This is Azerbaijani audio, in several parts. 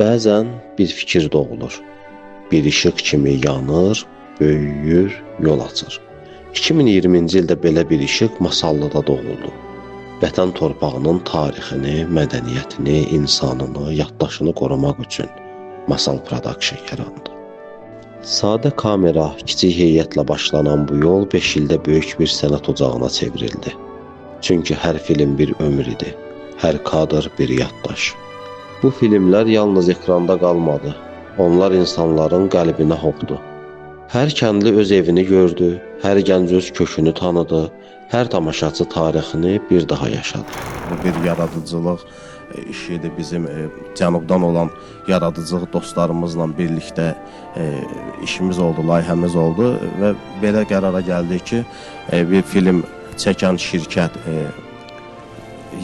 Bəzən bir fikir doğulur. Bir işıq kimi yanır, böyüyür, yol açır. 2020-ci ildə belə bir işıq Masallıda doğuldu. Vətən torpağının tarixini, mədəniyyətini, insanını, yaddaşını qorumaq üçün Masal Production yarandı. Sadə kamera, kiçik heyətlə başlanan bu yol 5 ildə böyük bir sənət ocağına çevrildi. Çünki hər film bir ömür idi, hər kadr bir yaddaş. Bu filmlər yalnız ekranda qalmadı, onlar insanların qəlbinə hopdu. Hər kəndli öz evini gördü, hər gənc öz kökünü tanıdı, hər tamaşaçı tarixini bir daha yaşadı. Bu bir yaradıcılıq işidir. Bizim cənubdan olan yaradıcılıq dostlarımızla birlikdə işimiz oldu, layihəmiz oldu və belə qərara gəldik ki, bir film çəkən şirkət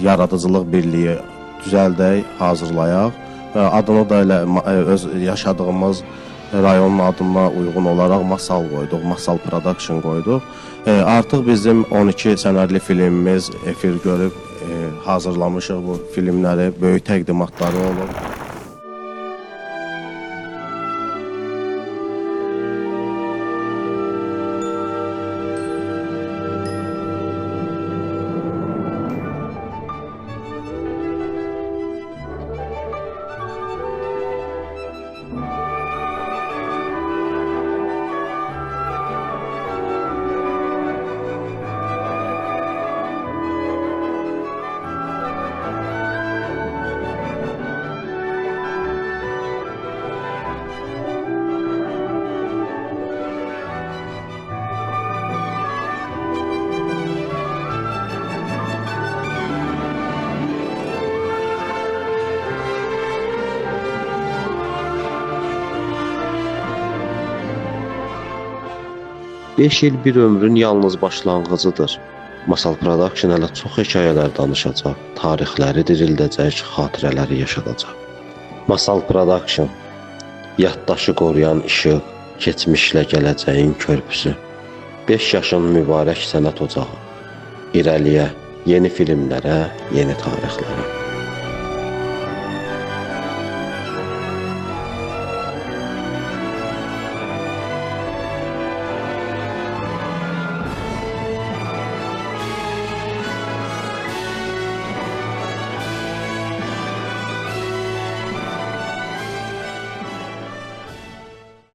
yaradıcılıq birliyi düzəldək, hazırlayaq və adını da elə öz yaşadığımız rayonun adına uyğun olaraq Masal qoyduq, Masal Production qoyduq. Artıq bizim 12 sənədli filmimiz efir görüb, hazırlamışıq bu filmləri, böyük təqdimatları olub. Beş il bir ömrün yalnız başlanğıcıdır. Masal Production hələ çox hekayələr danışacaq, tarixləri dirildəcək, xatirələri yaşadacaq. Masal Production, yaddaşı qoruyan işıq, keçmişlə gələcəyin körpüsü. 5 yaşın mübarək sənət ocağı. İrəliyə, yeni filmlərə, yeni tarixlərə.